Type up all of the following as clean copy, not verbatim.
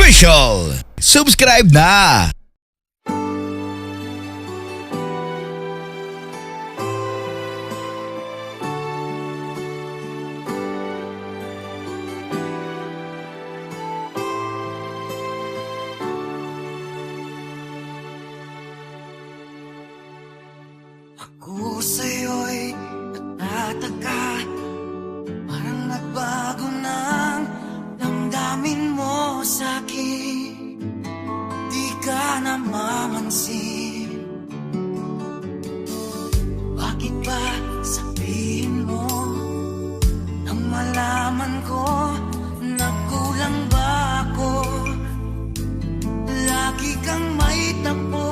Official. Subscribe na! Ako sa'yo'y natataka, parang nagbago ng damdamin mo sa'kin. Di ka namamansin. Bakit ba sabihin mo nang malaman ko na kulang ba ako? Lagi kang may tapo.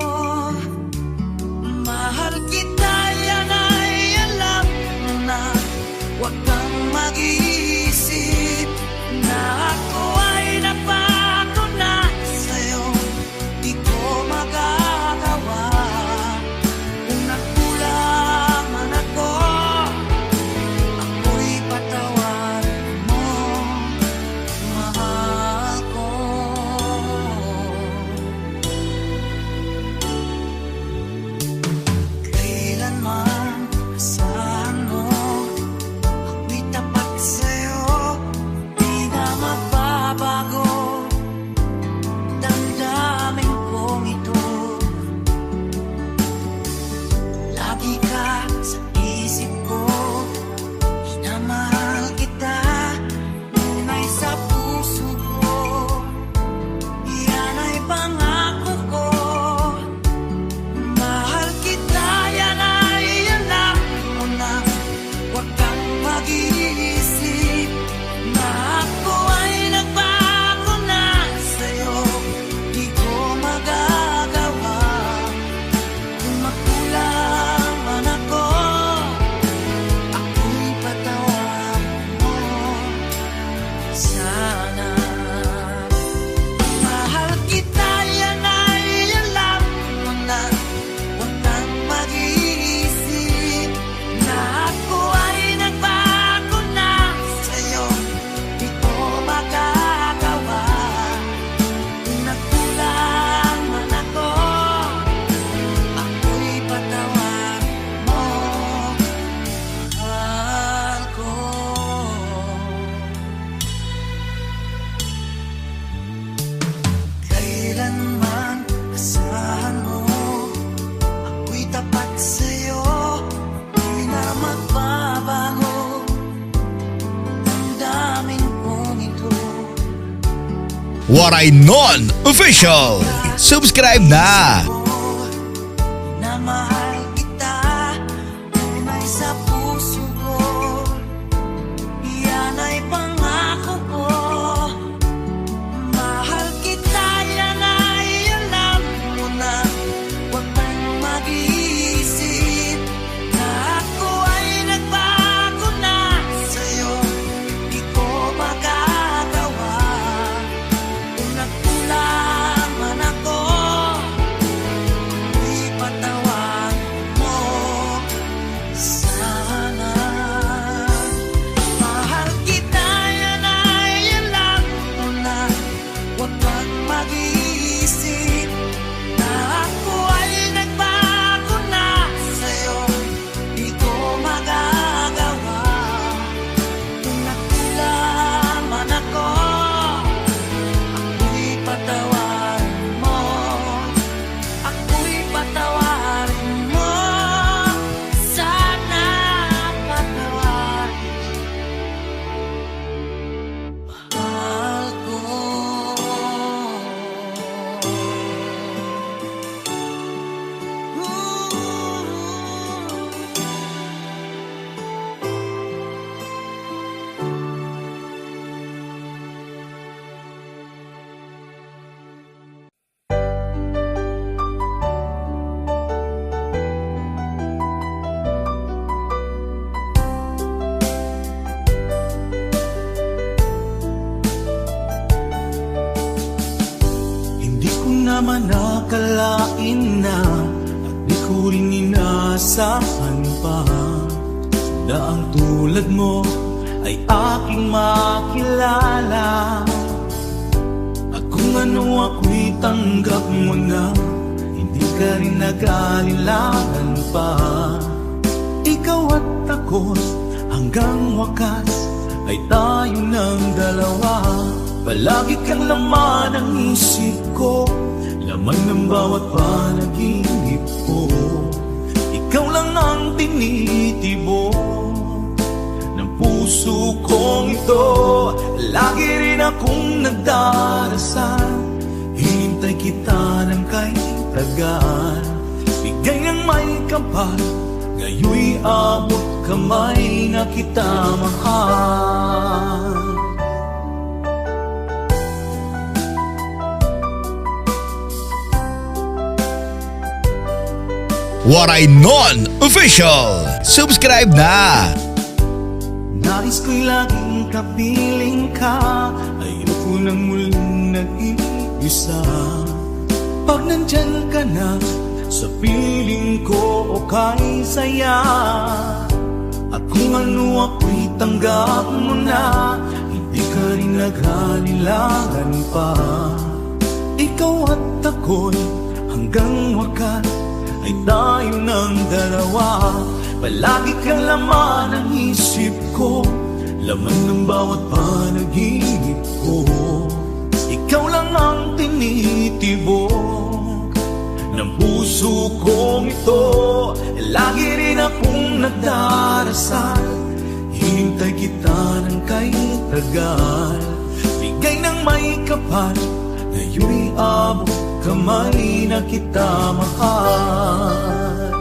Mahal kita, yan ay alam mo na. Huwag kang mag-iisip na ako ay napako na sa'yo. Di ko magagawa. Kung nagkulang man ako, ako'y patawarin mo, mahal ko. Kailanman asahan mo, ako'y tapat sa'yo, di na mababago. Damdamin kong ito, lagi ka sa isip ko. Minamahal kita, tunay sa puso ko. Yan ay pangako ko. Mahal kita, yan ay alam mo na. Huwag kang mag-iisip na ako ay nagbago na sa'yo. Di ko magagawa. Kung magkulang man ako, ako'y patawarin mo sana. Mahal kita, yan ay alam mo na. Huwag kang mag-iisip na ako ay nagbago na sa'yo. Di ko magagawa. Kung nagkulang man ako, ako'y patawarin mo, mahal ko. Kailanman asahan mo, ako'y tapat sa'yo, di na magbabago. Damdamin kong ito. Waray Non Official. Subscribe na! Na mahal kita, tunay sa puso ko. Yan ay pangako ko. Mahal kita, yan ay alam mo na. Huwag kang mag-iisip na ako ay nagbago na sa'yo. Di ko magagawa. Kung nagkulang man ako, ako'y patawarin mo sana. Mahal kita, yan ay alam mo na. Huwag kang mag-iisip na ako ay nagbago na sa'yo. Di ko magagawa. Kung nagkulang man ako, ako'y patawarin mo. Ako'y patawarin mo sana. Patawarin mahal ko. Hindi ko naman akalain na at di ko rin inaasahan pa na ang tulad mo ay aking makilala. Akong kung ano ako'y tanggap mo na, hindi ka rin nag-aalilangan pa. Ikaw at ako'y hanggang wakas ay tayo ng dalawa. Palagi kang laman ng isip ko, laman ng bawat panaginip ko. Ikaw lang ang tinitibo ng puso kong ito. Lagi rin akong nagdarasal, hinintay kita ng kay tagal. Bigay ng may kapal, ngayoy abot kamay na kita mahal. Waray Non-Official. Subscribe na! Nais ko'y laging kapiling ka, ayoko nang muling nag-iisa. Pag nandyan ka na, sa piling ko okay saya. At kung ano ako'y tanggap mo na, hindi ka rin nag-aalilangan pa. Ikaw at ako'y hanggang wakas ay tayo ng dalawa. Palagi kang laman ng isip ko, laman ng bawat panaginip ko. Ikaw lang ang tinitibok ng puso kong ito. Lagi rin akong nagdarasal, hinintay kita ng kay tagal. Bigay ng may kapal, ngayoy abot kamay na kita mahal.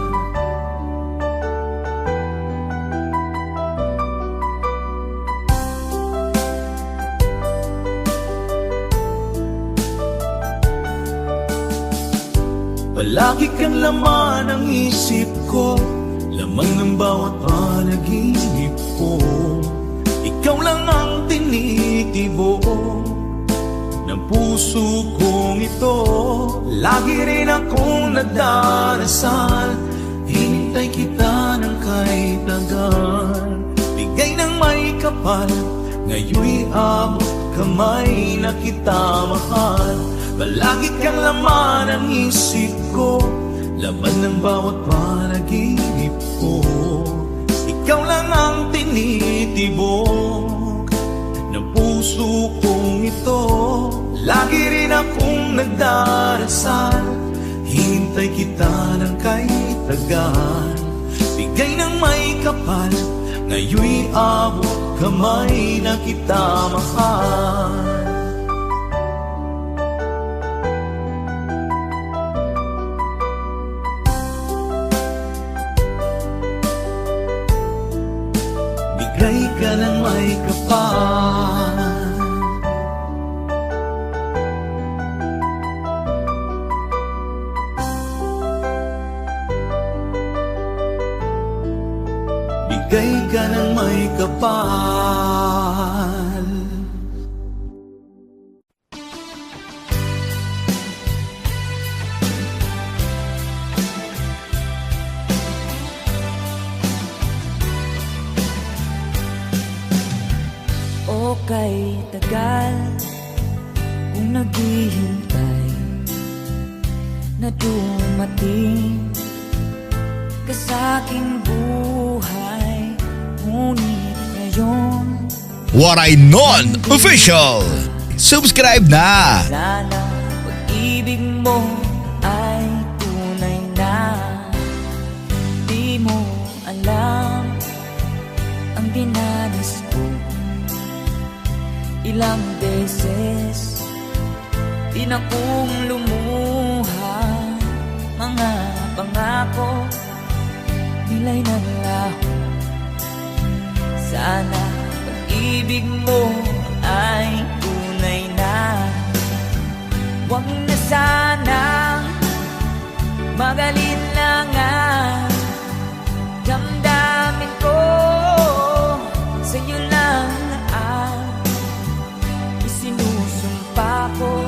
Palagi kang laman ng isip ko, laman ng bawat panaginip ko. Ikaw lang ang tinitibo ng puso kong ito. Lagi rin akong nagdarasal, hinintay kita ng kay tagal. Bigay ng may kapal, ngayoy abot kamay na kita mahal. Palagi kang laman ng isip ko, laman ng bawat panaginip ko. Ikaw lang ang tinitibok ng puso kong ito. Lagi rin akong nagdarasal, hinintay kita ng kay tagal. Bigay ng may kapal, ngayoy abot kamay na kita mahal. Bigay ka ng may kapal, bigay ka ng may kapal. O kay tagal kung naghihintay na dumating ka sa'king buhay, ngunit ngayon Waray Non-Official. Subscribe na! sana pag-ibig mo ay tunay na. Di mo alam ang dinanas ko, ilang beses di na kong lumuha. Mga pangako nilay ng laho. Sana pag-ibig mo ay tunay na. Huwag na sanang magalinlangan. Damdamin ko sa'yo lang ang isinusumpa ko.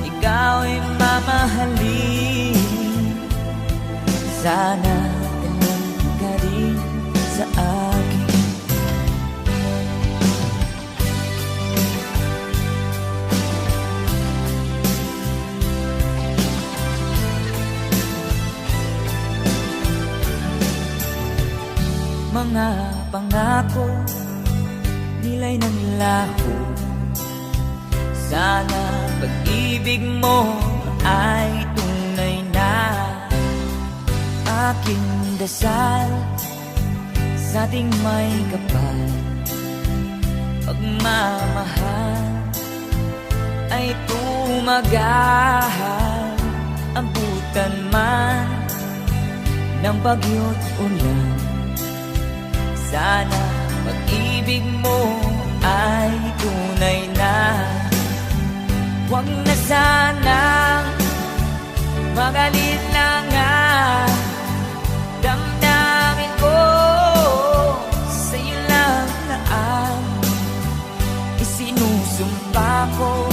Ikaw ay mamahalin. Sana ganun ka rin sa akin. mga pangako nila'y nanlaho. Sana pag-ibig mo ay tunay na. Aking dasal sa ating may kapal, pagmamahal ay tumagal. Ambutan man ng bagyo't ulan, sana pag-ibig mo ay tunay na. Huwag na sanang mag-alinlangan, damdamin ko sa'yo lang laan. Isinusumpa ko,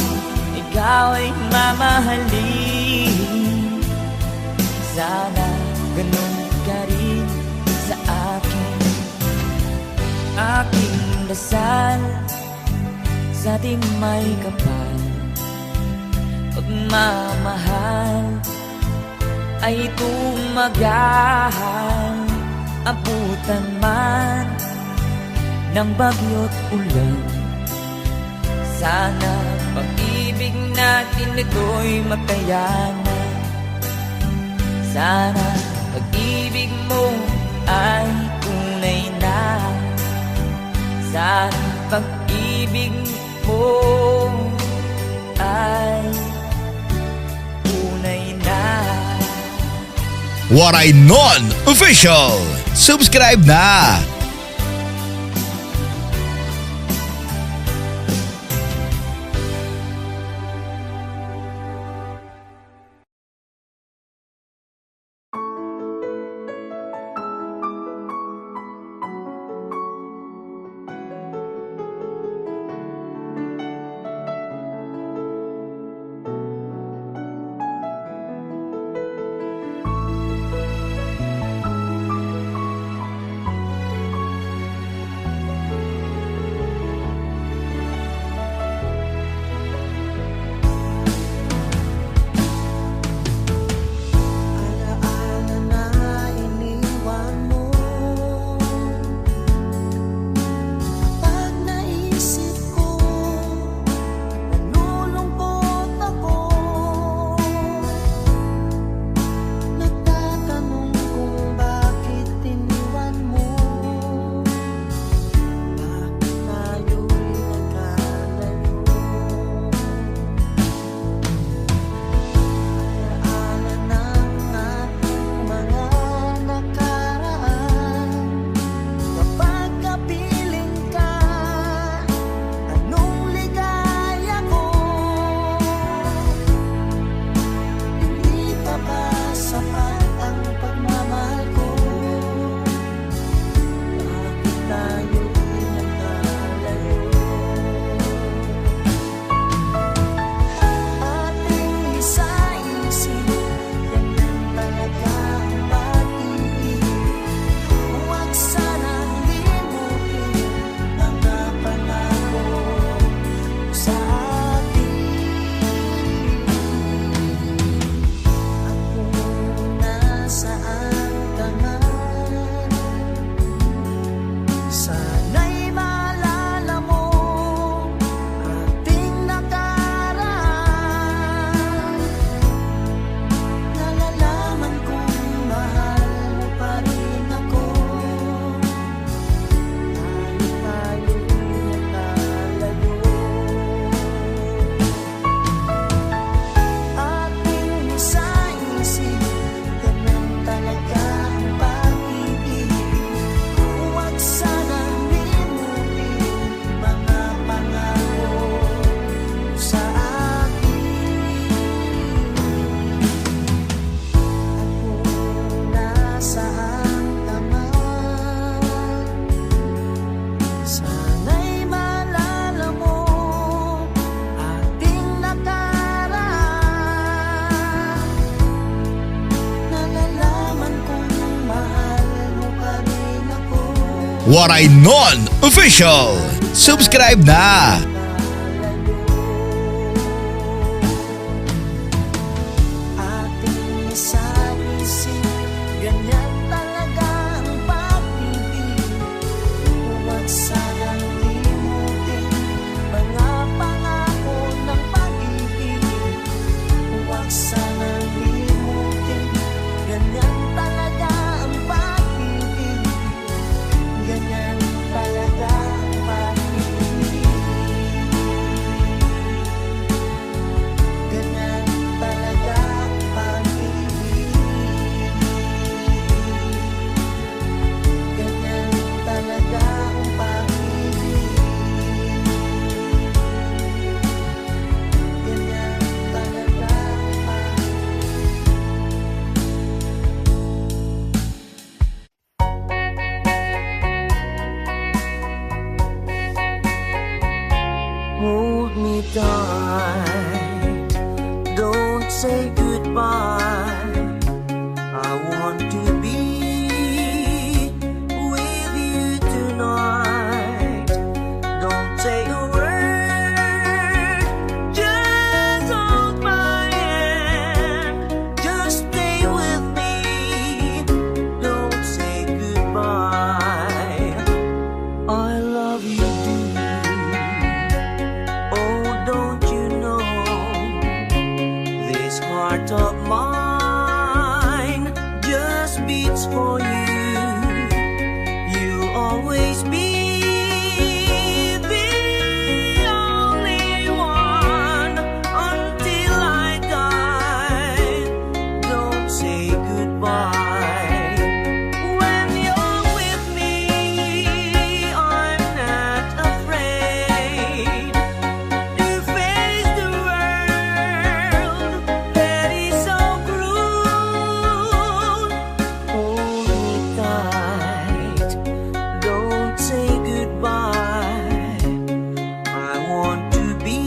ikaw ay mamahalin. Sana ganun ka rin sa akin. Aking dasal sa ating may kapal, pagmamahal ay tumagal. Abutan man ng bagyo't ulan, sana pag-ibig natin ito'y makayanan. Sana pag-ibig mo ay tunay na. Sana pag-ibig mo ay tunay na. Waray Non Official. Subscribe na! Waray Non Official. Subscribe na! Ating isa-isip, ganyan talaga ang pag-ibig. tight. Don't say goodbye. I want to be with you tonight. Don't say a word, just hold my hand. Just stay with me. Don't say goodbye. I love you, oh, don't you know, this heart of mine just beats for you. You'll always be the only one until I die. Don't say goodbye. When you're with me, I'm not afraid to face the world that is so cruel. Hold me tight, don't say goodbye. I want to be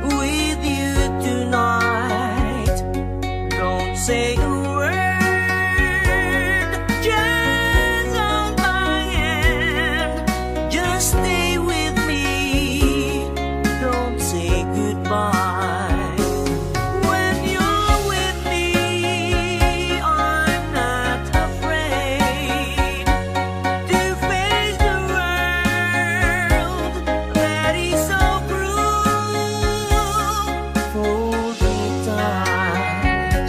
with you tonight. Don't say a word, just hold my hand. Just stay with me. Don't say goodbye. When you're with me, I'm not afraid to face the world that is so cruel. Hold me tight,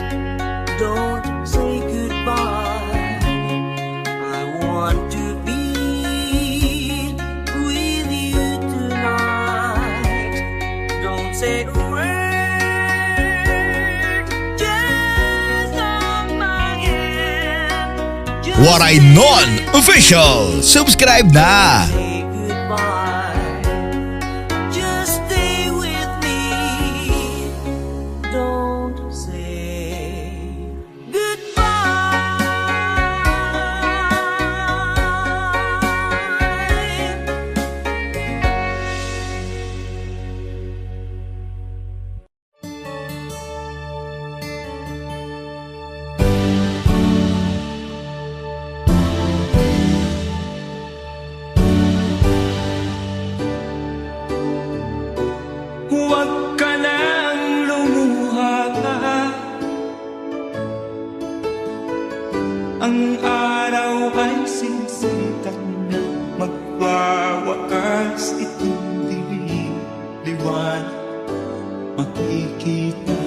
don't say goodbye. I want to be with you tonight. Don't say a word, just hold my hand. Just Waray Non Official. Subscribe na! say goodbye. Just stay with me. Don't say goodbye. Huwag ka nang lumuha. Ang araw ay sisikat na, magwawakas itong dilim. Liwanag makikita.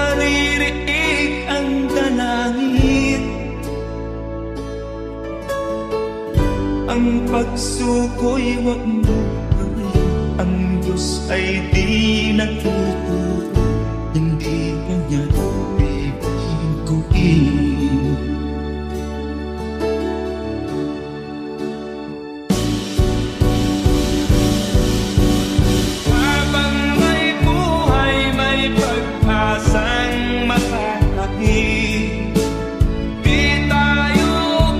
Maririnig ang dalangin, ang pagsuko'y huwag mo gawin. Ang Diyos ay di natuturo, hindi mo niya bibiguin. Habang may buhay, may pag-asang makakapit. Di tayo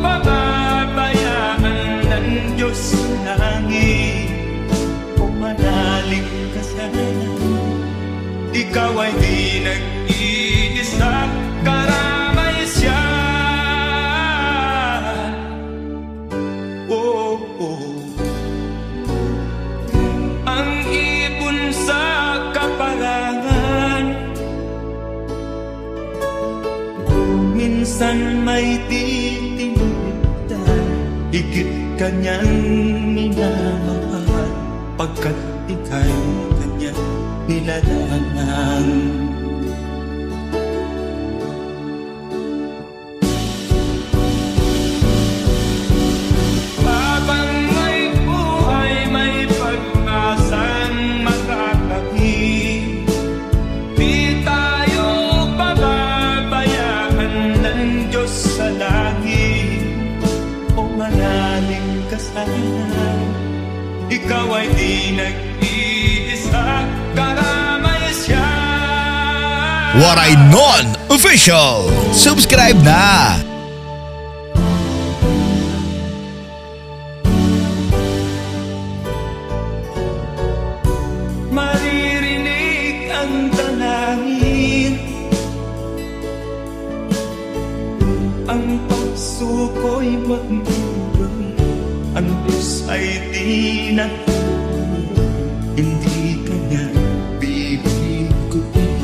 pababayaan ng Diyos sa langit. O manalig ka sana, ikaw ay di nag-iisa, karamay siya. Oh, oh. Ang ipon sa kaparangan, minsan may titimitan. Higit kanyang minamahal, pagkat ika'y kanyang nilalangan. Habang may buhay, may pag-asang makakapit. Di tayo pababayaan ng Diyos sa langit. O manalig ka sana, ikaw ay di nag-iisa, karamay siya. Waray Non Official. Subscribe na! ang dalangin. Ang puso ko'y magmumulong, ang Diyos ay di natulog, hindi ka niya bibigutin.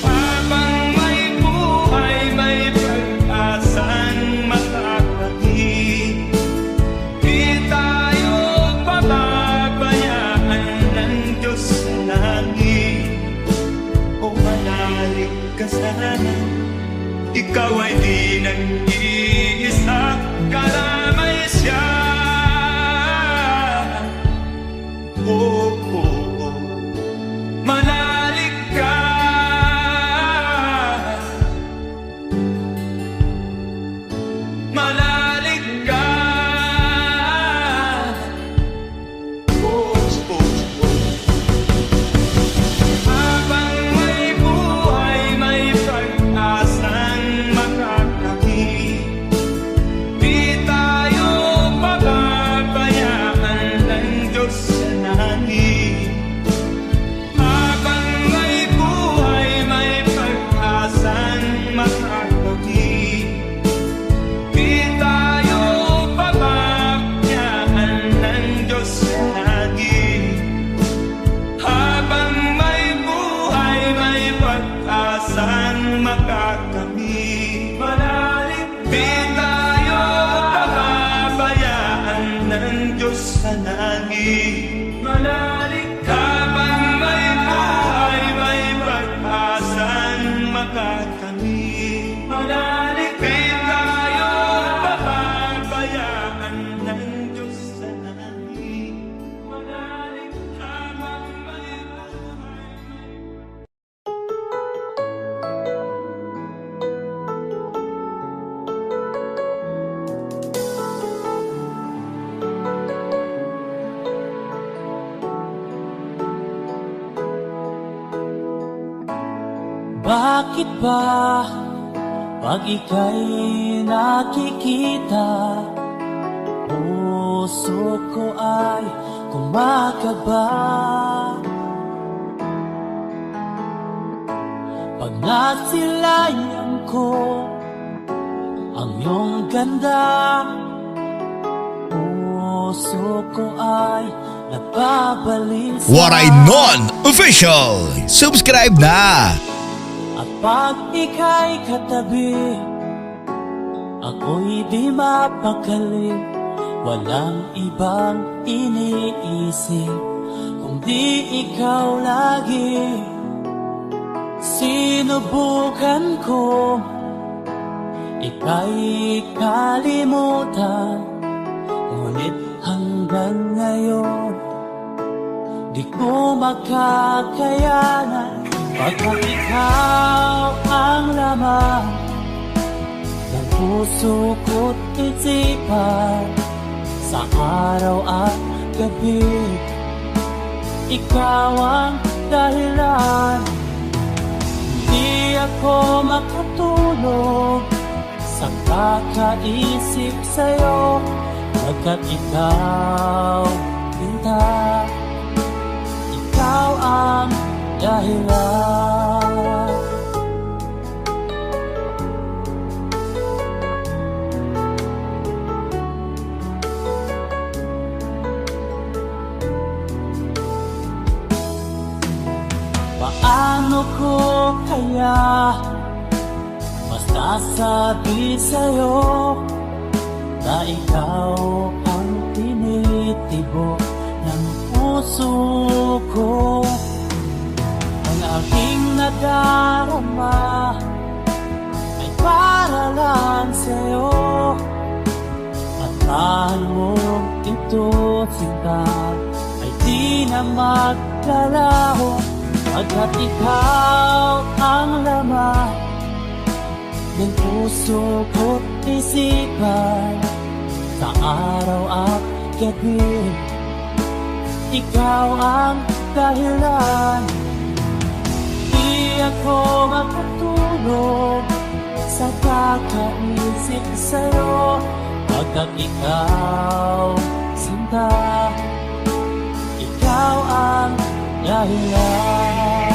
Habang may buhay, may pag-asang makakakit. Di tayo pababayaan ng Diyos sa langit. O manalig ka sana, ikaw ay di nag-iisa, karamay siya. Oh, oh, oh. Manalig ka, manalig ka. Oh, oh, oh. Habang may buhay, may pag-asang makakakit. Di tayo pababayaan ng Diyos sa langit. Habang may buhay, may pag-asang makakakit. Di tayo pababayaan ng Diyos sa langit. Habang may buhay, may pag-asang makakamit. Manalig, di tayo pababayaan ng Diyos sa langit. Manalig, habang may buhay, may pag-asang makakamit. Manalig, di tayo pababayaan ng Diyos sa langit. Manalig, habang may buhay. Bakit ba pag ika'y nakikita, puso ko ay kumakaba? Pag nasilayan ko ang iyong ganda, puso ko ay nababalisa. Waray Non Official. Subscribe na! At pag ika'y katabi, ako'y di mapakali. Walang ibang iniisip kundi ikaw lagi. Sinubukan ko ika'y kalimutan, ngunit hanggang ngayon di ko makakayanan. Pagkat ikaw ang laman ng puso ko't isipan, sa araw at gabi, ikaw ang dahilan. Hindi ako makatulog sa kakaisip sa'yo, pagkat ikaw, pinta, ikaw ang dahilan. Paano ko kaya masasabi sa'yo na ikaw ang tinitibok ng puso ko? Ang aking nadarama ay para lang sa'yo, at mahal mo ito, sinta, ay di na maglalaho. Pagkat ikaw ang laman ng puso ko't isipan, sa araw at gabi, ikaw ang dahilan. Di ako makatulog sa kakaisip sa'yo, Pagkat ikaw, sinta, ikaw ang dahilan.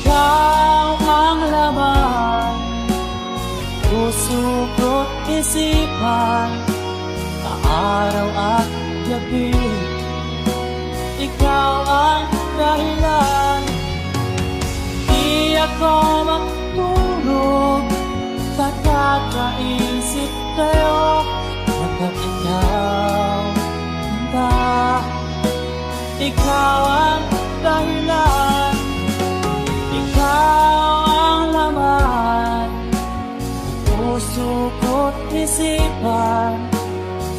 Ikaw ang laman, puso ko't isipan, sa araw at gabi. Ikaw ang dahilan, di ako matulog, pagkakaisip kayo. Pagkat ikaw, sinta, ikaw ang dahilan. Ikaw ang laman, puso ko't isipan,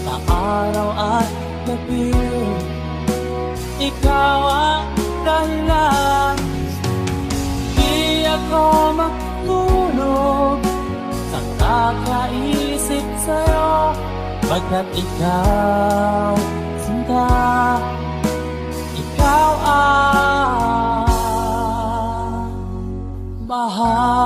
sa araw at gabi. Ikaw ang dahilan, di ako matulog, sa kakaisip sa'yo. Pagkat ikaw, sinta, ikaw ang mahal.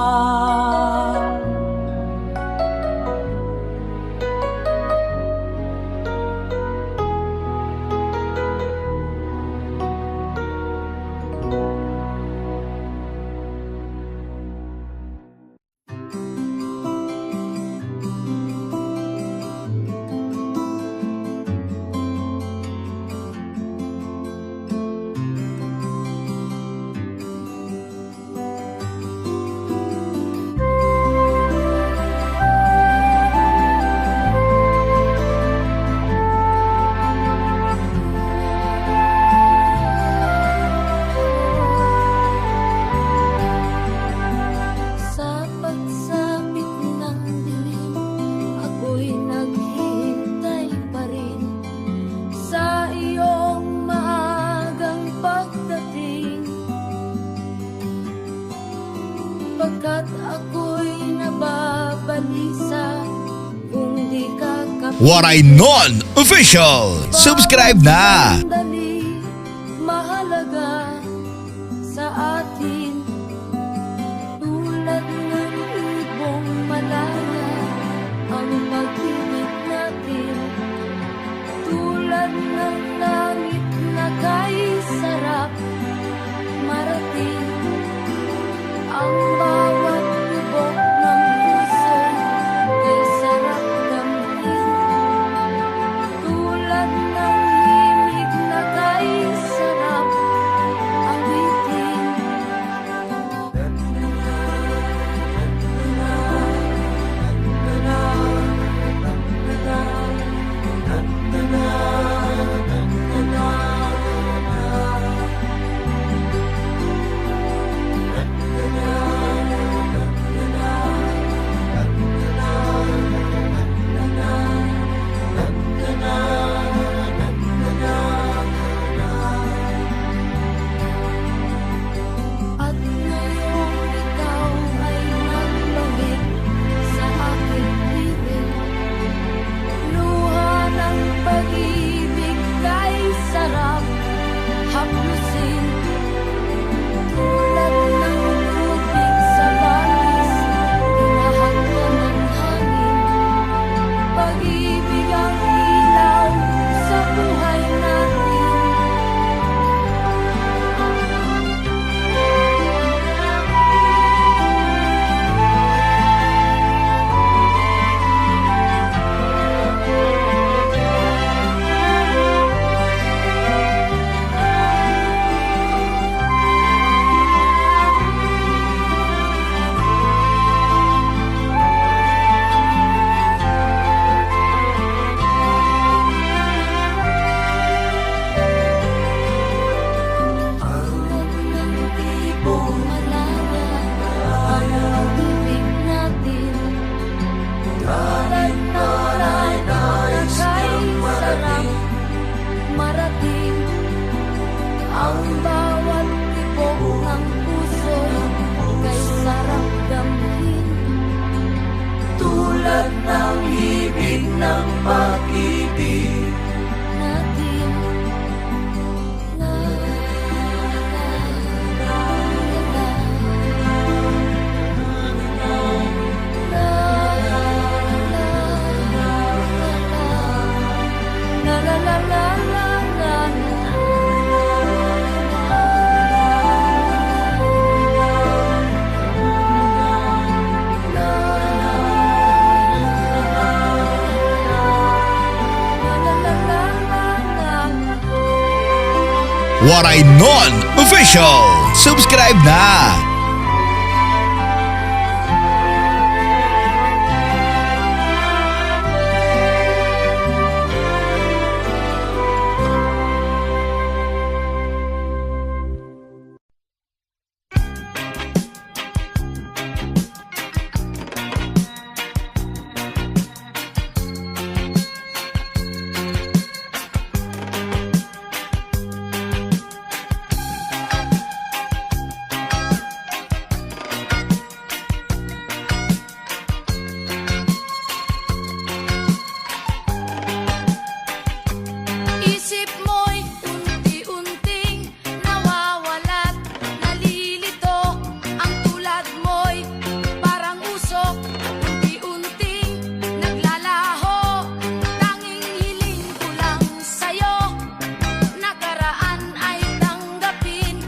Sa pagsapit ng dilim, ako'y naghihintay pa rin sa iyong maagang pagdating. Pagkat ako'y nababalisa kung di ka Waray Non Official. Subscribe na. Sandali, mahalaga sa atin. Tulad ng ibong malaya ang pag-ibig natin. Tulad ng langit na kay sarap marating. Ang bawat tibok ng puso kay sarap damhin. Tulad ng himig na tulad ng ibig ng pag-ibig natin. La, la, Waray Non Official. Subscribe na! Isip mo'y unti-unting nawawalat, nalilito. Ang tulad mo'y parang usok, unti-unting naglalaho. Tanging hiling ko lang sa'yo, nakaraan ay tanggapin,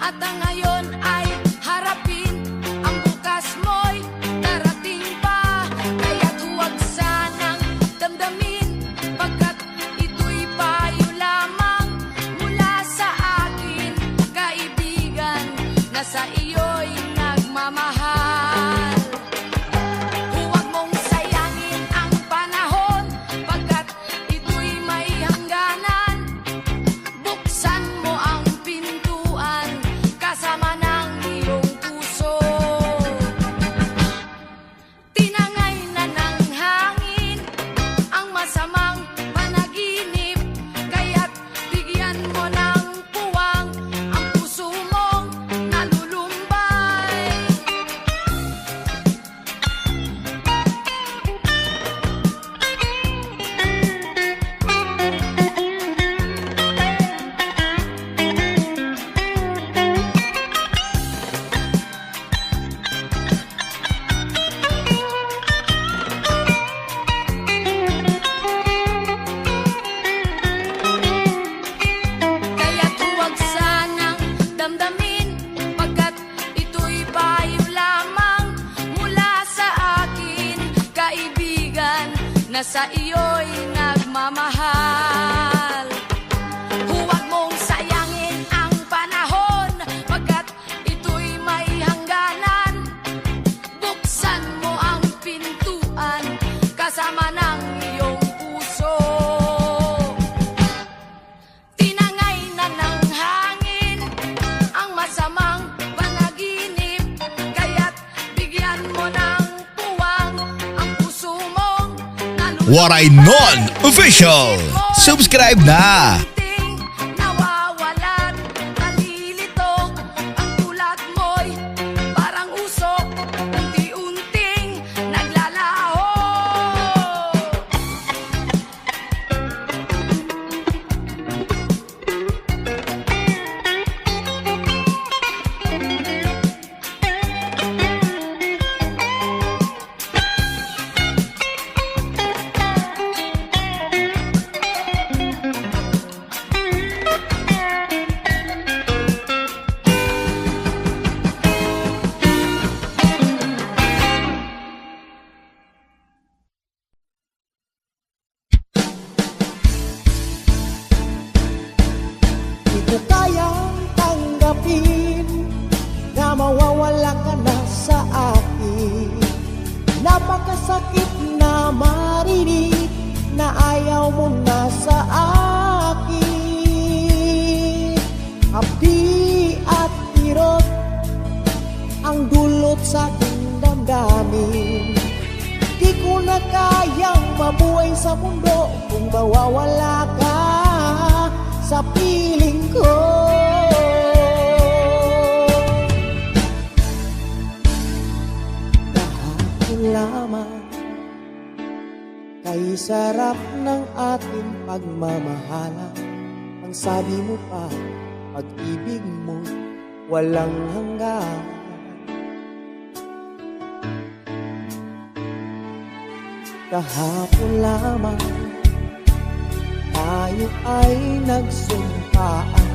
at ang ngayon ay harapin. Ang bukas mo'y darating pa, kaya't huwag sanang damdamin, pagkat ito'y payo lamang mula sa akin, kaibigan, na sa iyo'y nagmamahal. Huwag mong sayangin ang panahon, pagkat ito'y may hangganan. Buksan mo ang pintuan, kasama ng iyong puso. Tinangay na ng hangin ang masamang panaginip, kaya't bigyan mo ng puwang ang puso mong nalulumbay. Kaya't huwag sanang damdamin, pagkat ito'y payo lamang mula sa akin, kaibigan, na sa iyo'y nagmamahal. Huwag mong sayangin ang panahon, pagkat ito'y may hangganan. Buksan mo ang pintuan, kasama ng iyong puso. Tinangay na ng hangin ang masamang panaginip, kaya't bigyan mo ng puwang ang puso mong nalulumbay. Waray Non Official. Subscribe na! Unti-unting nawawalan, nalilito. Ang tulad mo'y parang usok, unti-unting naglalaho. Di ko kayang tanggapin na mawawala ka na sa akin. Napakasakit na marinig na ayaw mo na sa akin. Abdi at kirot ang dulot sa aking damdamin. Di ko na kayang mabuhay sa mundo kung mawawala ka sa piling ko. Kahapon lamang Kay sarap ng ating pagmamahalan. Ang sabi mo pa, pag-ibig mo walang hanggan. Kahapon lamang tayo ay nagsumpaan.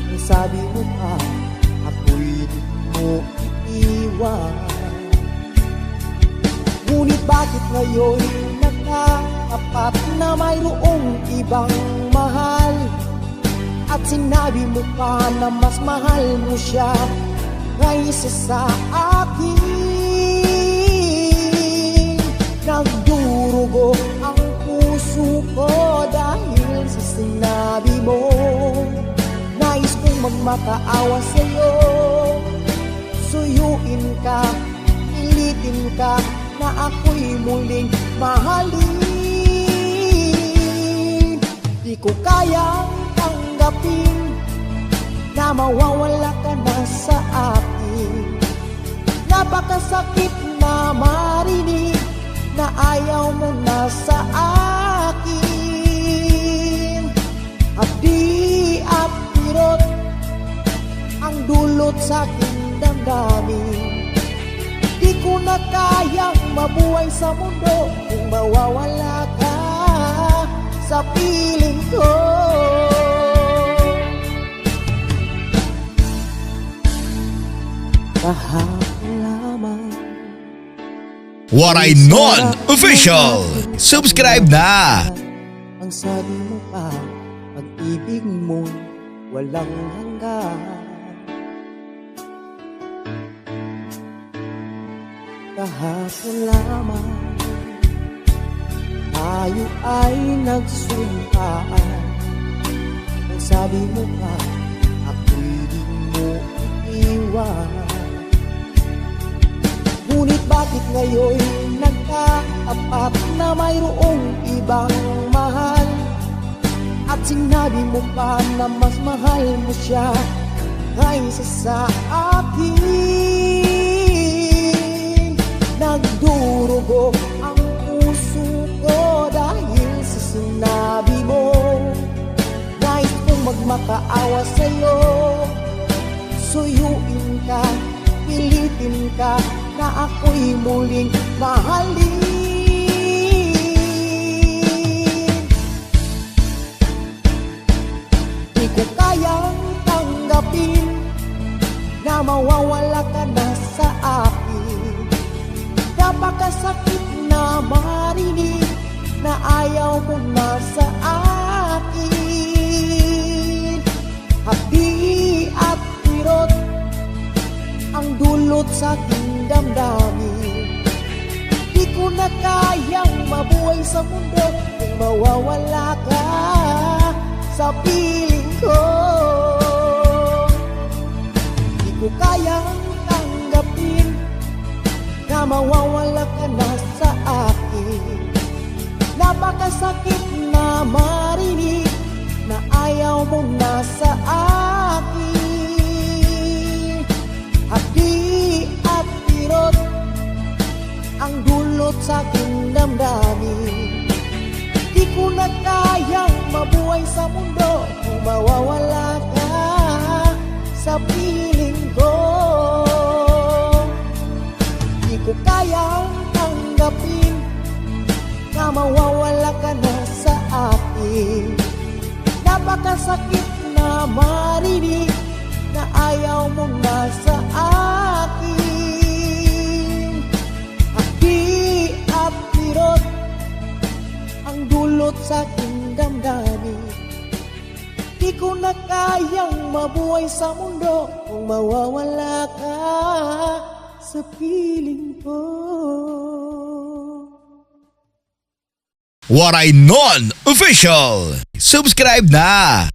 Ang sabi mo pa, ako'y di mo iiwan. Ngunit bakit ngayon nakaapat na mayroong ibang mahal? At sinabi mo pa na mas mahal mo siya kaysa sa akin. Nagdurugo ang puso ko dahil sa sinabi mo. Nais kong magmakaawa sa'yo, suyuin ka, pilitin ka na ako'y muling mahalin. Di ko kayang tanggapin na mawawala ka na sa akin. Napakasakit na marinig na ayaw mo na sa akin. Hapdi at pirot ang dulot sa aking damdamin. Di ko na kayang mabuhay sa mundo kung mawawala ka sa piling ko. Kahapon lamang Waray Non Official. Subscribe na. ang sabi mo pa, pag-ibig mo walang hanggan. Kahapon lamang tayo ay nagsumpaan. Ang sabi mo pa, ako'y di mo iiwan. Ngunit bakit ngayon nagkaapat na mayroong ibang mahal? At sinabi mo pa na mas mahal mo siya kaysa sa akin. Nagdurugo ang puso ko dahil sa sinabi mo. Nais kong magmakaawa sa'yo, suyuin ka, pilitin ka na ako'y muling mahalin. Di ko kayang tanggapin na mawawala ka na sa akin. Napakasakit na marinig na ayaw mo na sa akin. Hapdi at pirot ang dulot sa aking damdamin. Di ko na kayang mabuhay sa mundo kung mawawala ka sa piling ko. Di ko kayang tanggapin na mawawala ka na sa akin. Napakasakit na marinig na ayaw mo na sa akin. Hapdi at pirot ang dulot sa aking damdamin. Di ko na kayang mabuhay sa mundo kung mawawala ka sa piling ko. Di ko kayang tanggapin na mawawala ka na sa akin. Napakasakit na marinig na ayaw mo na sa akin. Hapdi at pirot ang dulot sa aking damdamin. Di ko na kayang mabuhay sa mundo kung mawawala ka sa piling ko. Waray Non Official. Subscribe na.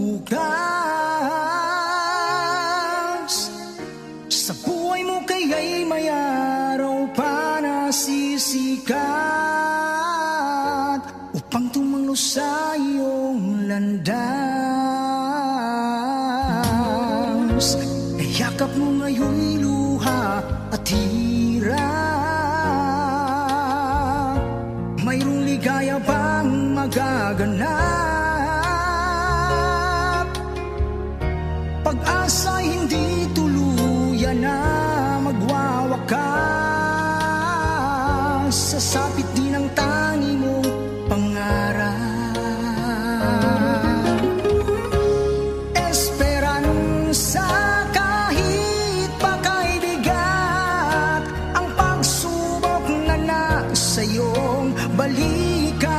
bukas. Sa buhay mo kaya'y may araw pa na sisikat upang tumalo sa iyong landas. Yakap mo ngayon'y luha at hirap. Mayroong ligaya bang magaganap? Pag-asa'y hindi tuluyan na magwawakas. Sasapit din ang tangi mong pangarap. Esperanza, kahit pakaibigat ang pagsubok na nasa iyong balikat.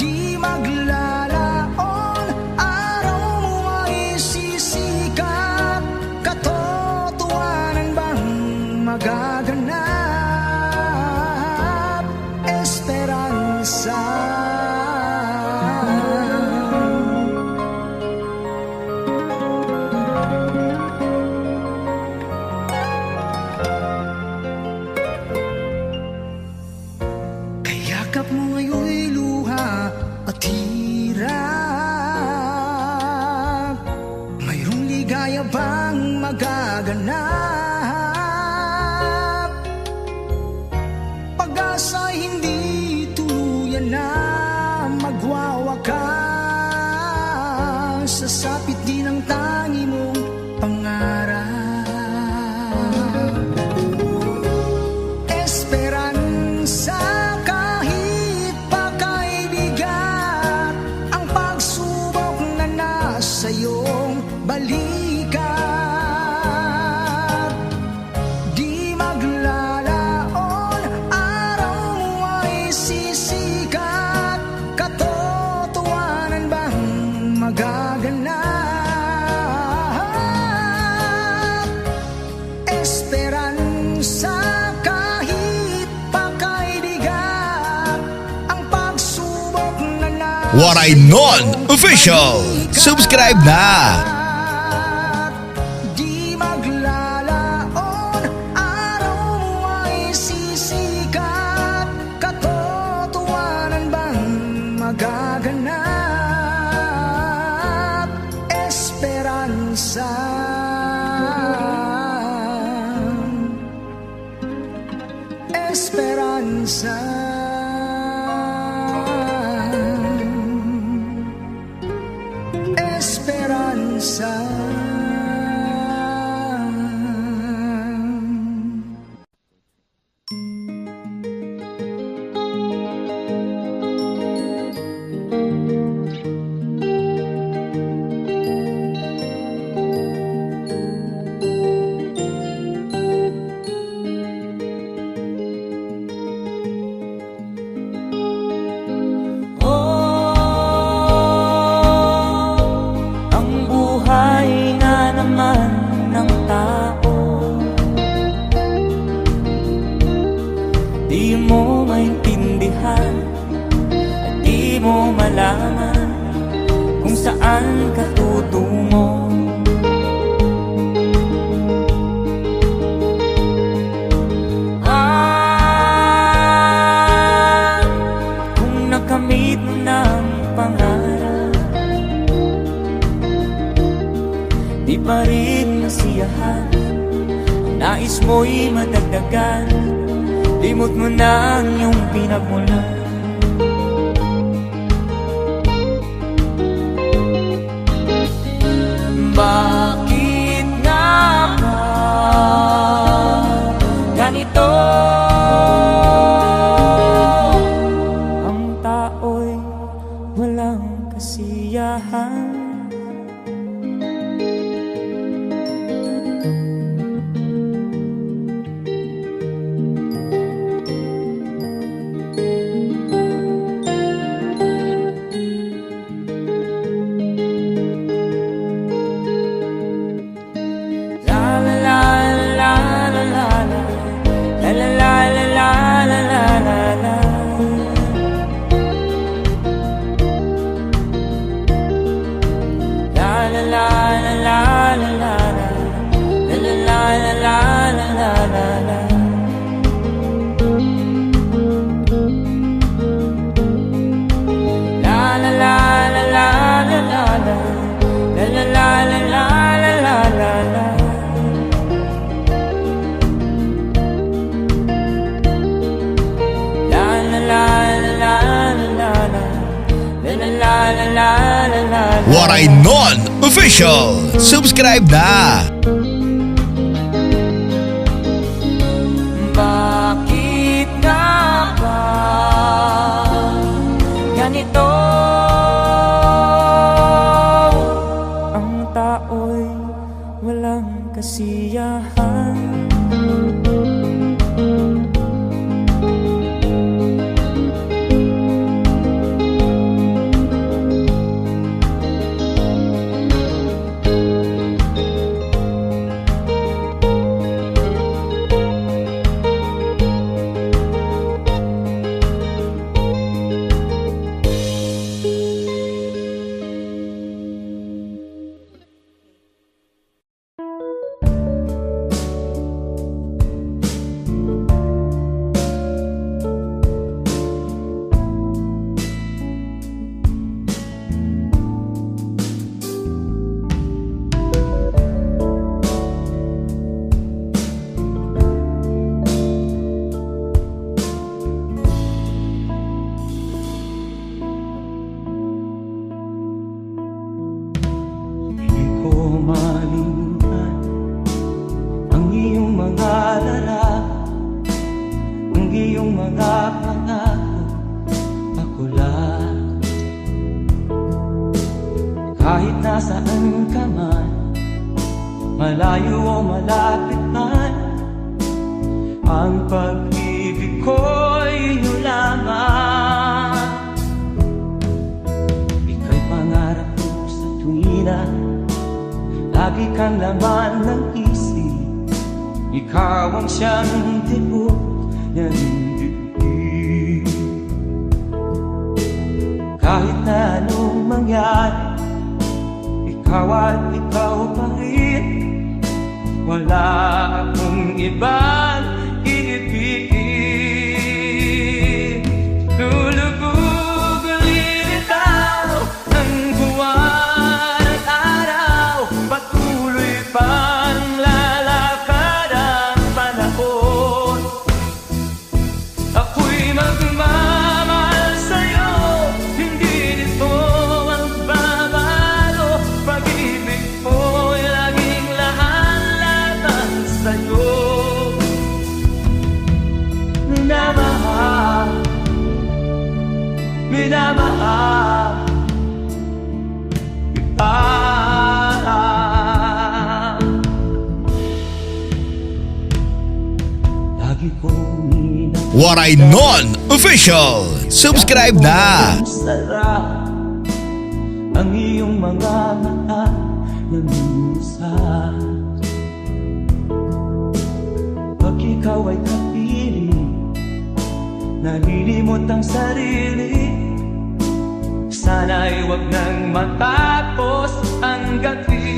Di maglalaon, araw mo ay sisikat. Katotohanan bang magaganap? Esperanza. Kayakap mo ngayon'y luha at hirap. Mayroong ligaya bang magaganap? Pag-asa'y hindi tuluyan na magwawakas. Sasapit din ang tangi mong pangarap. Esperanza, kahit pakaibigat ang pagsubok na nasa iyong balikat. Di maglalaon, araw mo ay sisikat. Katotohanan bang magaganap? Esperanza, kahit pakaibigat ang pagsubok na nasa Waray Non Official. Subscribe na. Di maglalaon, araw mo ay sisikat. Katotohanan bang magaganap? Esperanza. Esperanza. Esperanza. Ang buhay na naman ng tao, di mo maintindihan at di mo malaman kung saan ka tutungo. Kung nakamit mo ng pangarap, di pa rin masiyahan. Ang nais mo'y madagdagan, limot mo na ang iyong pinagmulan. Bakit nga ba ganito? Ang tao'y walang kasiyahan. la la la la la la. Waray Non Official. Subscribe na! Bakit nga ba ganito? Ang tao'y walang kasiyahan. Di ko malimutan ang iyong mga larawan, ang iyong mga pangako, ako lang. Kahit nasaan ka man, malayo o malapit man, ang pag-ibig ko'y iyo lamang. Ika'y pangarap ko sa tuwina, lagi kang laman ng isip. Ikaw ang siyang tibok ng dibdib. Kahit na anong mangyari, ikaw at ikaw pa rin. Wala akong ibang iibigin. Lulubog lilitaw ang buwan at araw, patuloy pang lalakad ang panahon. Ako'y magmamahal sa'yo, hindi nito magbabago. Pag-ibig ko'y laging lahat-lahat sa'yo. Minamahal, minamahal kita. Lagi kong inakit Waray Non Official. Subscribe na! ang sarap, ang iyong mga mata nag-uusap. Pag ikaw ay kapiling, nalilimot ang sarili. Sana'y wag nang matapos ang gabi.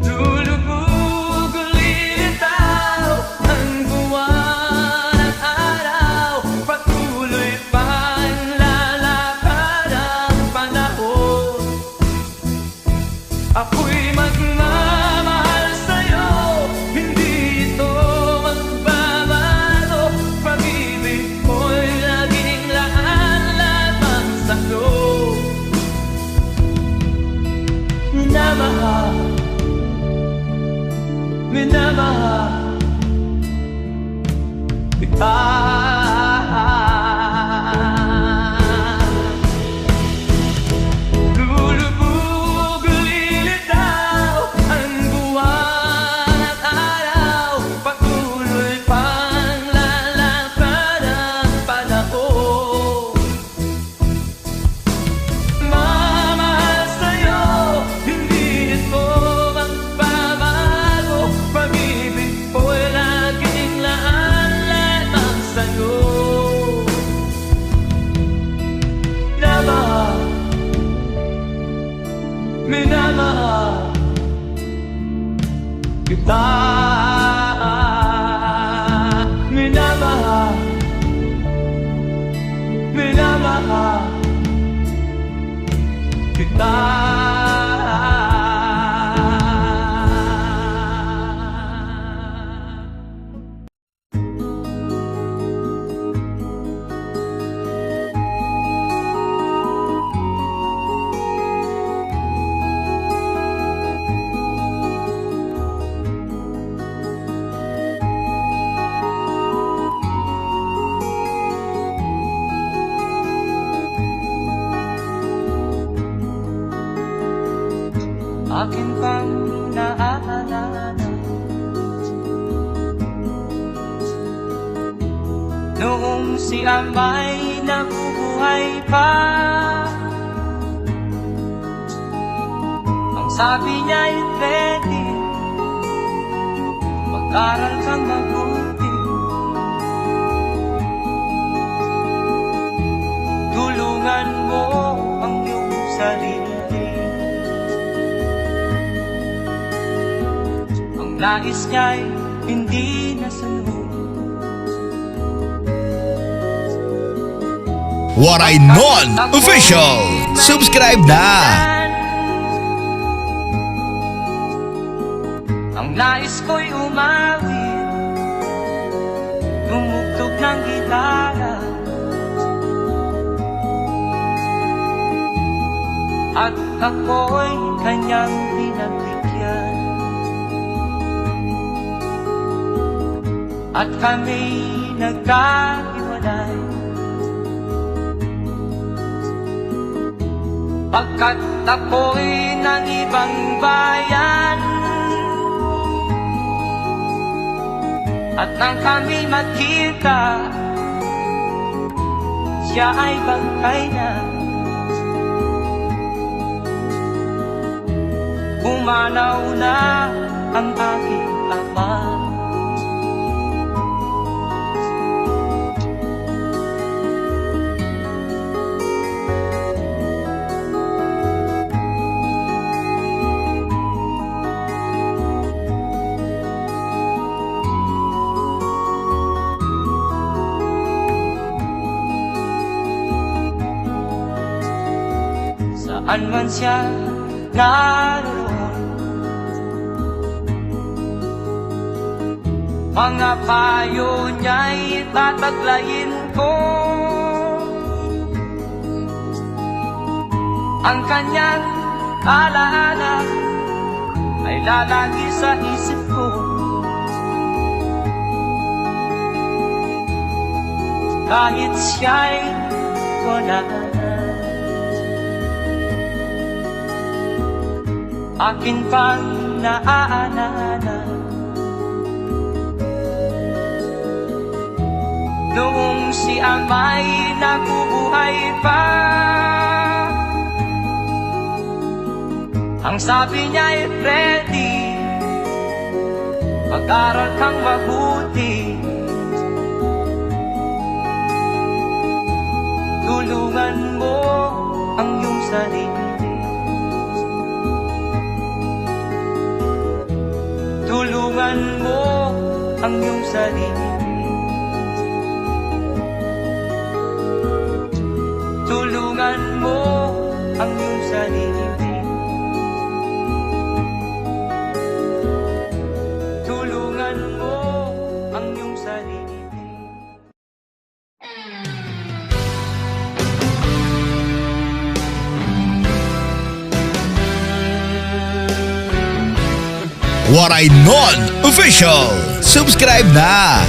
Lulubog lilitaw ang buwan at araw, patuloy pang lalakad ang panahon. Ako'y magmamahal sa'yo, hindi ito magbabago. Pag-ibig ko'y laging lahat-lahat sa'yo. Minamahal, minamahal kita. Lulubog lilitaw ang buwan at araw, patuloy pang lalakad ang panahon. Mamahal sa'yo, hindi ito magbabago. Pag-ibig ko'y laging lahat-lahat sa'yo. Minamahal, minamahal kita. Minamahal, minamahal kita. akin pang naaalala. Noong si Amay nabubuhay pa, ang sabi niya ay ready, mag-aral kang mabuti, tulungan mo ang iyong sarili. Ang nais niya'y hindi nasunod. Waray Non Official. Subscribe na. Ang nais ko'y umawit, tumugtog ng gitara, at ako'y kanyang pinagbigyan. At kami nagkahiwalay, pagkat ako'y ng ibang bayan. At nang kami magkita, siya ay bangkay na. Pumanaw na ang aking ama. Saan man siya naroon, mga payo niya'y tataglayin ko. Ang kanyang alaala ay lalagi sa isip ko. Kahit siya'y wala na, akin pang naaalala. Noong si Amay nabubuhay pa, ang sabi niya ay ready, mag-aral kang mabuti, tulungan mo ang iyong sarili. Tulungan mo ang iyong sarili. Tulungan mo ang iyong sarili. Tulungan mo ang iyong sarili. Waray Non Official. Subscribe na.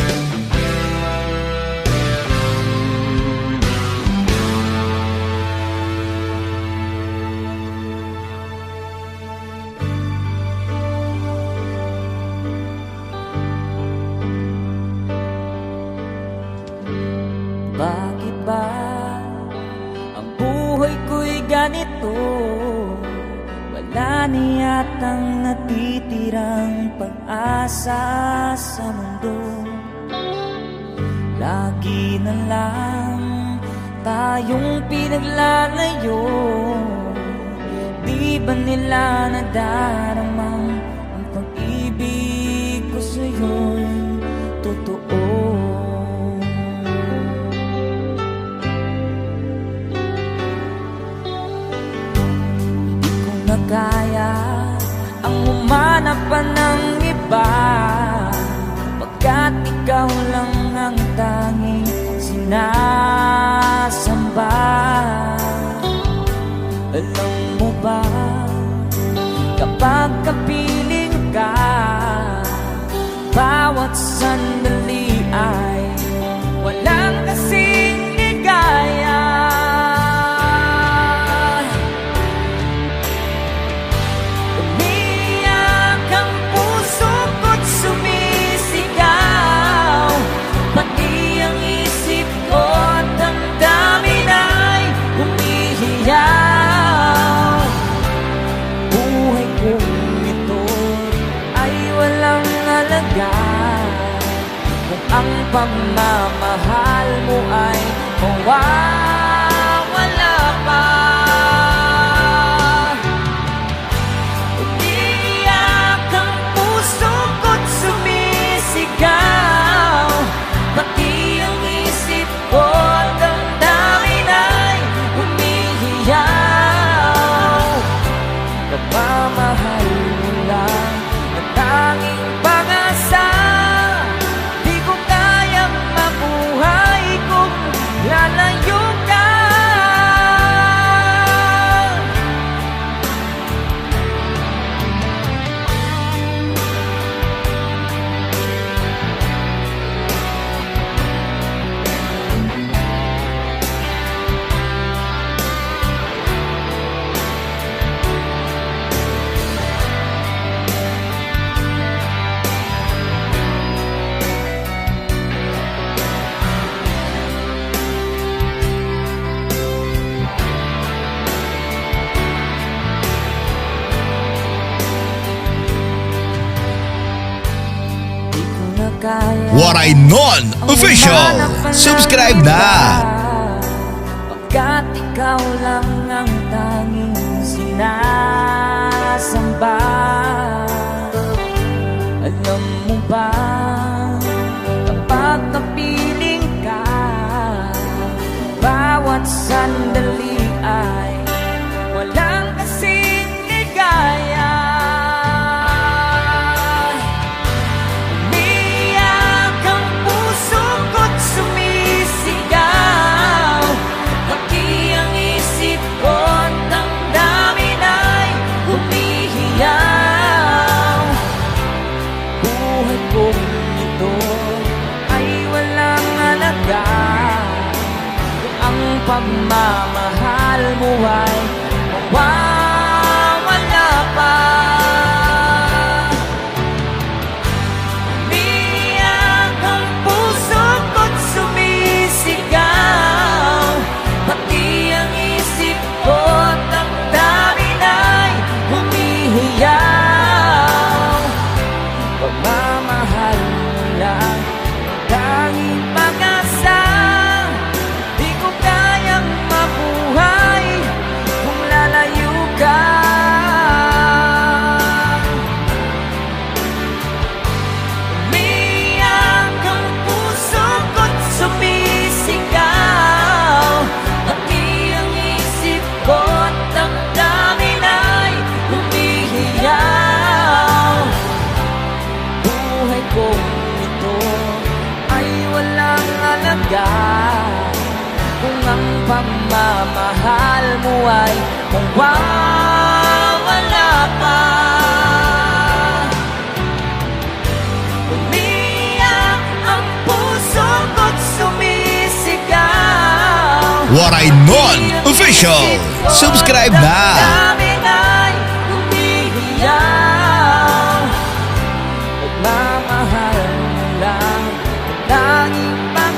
Bakit ba ang buhay ko'y ganito? Wala na yatang natitirang pag-asa sa mundo. Lagi na lang tayong pinaglalayo. Di ba nila nadaramang ang pag-ibig ko sa'yo'y totoo? Kaya ang humanap pa ng iba, pagkat ikaw lang ang tanging sinasamba. Alam mo ba, kapag kapiling ka, bawat sandali ay walang kasing ligaya. umihiyaw. Buhay kong ito ay walang halaga kung ang pagmamahal mo ay mawawala pa. Umiiyak ang puso ko't sumisigaw, pati ang isip ko at damdamin ay umihiyaw. Pagmamahal mo lang ang tanging pag-asa, di ko kayang mabuhay kung lalayo ka. Di ko na kaya Waray Non Official. Subscribe na. Pagkat ikaw lang ang tanging sinasamba. Alam mo ba, kapag napiling ka, bawat sandali ay walang kasing ligaya. Umiiyak ang puso ko't sumisigaw, pati ang isip ko't damdamin ay umihiyaw. Buhay kong ito ay walang halaga kung ang pagmamahal mo ay mawawala pa. Umiiyak ang puso ko't sumisigaw, pati ang isip ko't damdamin ay humihiyaw. Pagmamahal mo lang ang tanging pag-asa, di ko kayang mabuhay kung lalayo ka. Umiiyak ang puso ko't sumisigaw, pati ang isip ko't damdamin ay humihiyaw. Buhay kong ito ay walang halaga kung ang pagmamahal mo ay mawawala pa. Umiiyak ang puso ko't sumisigaw, Waray Non Official. Subscribe na. damdamin ay humihiyaw. Pagmamahal mo lang ang tanging pag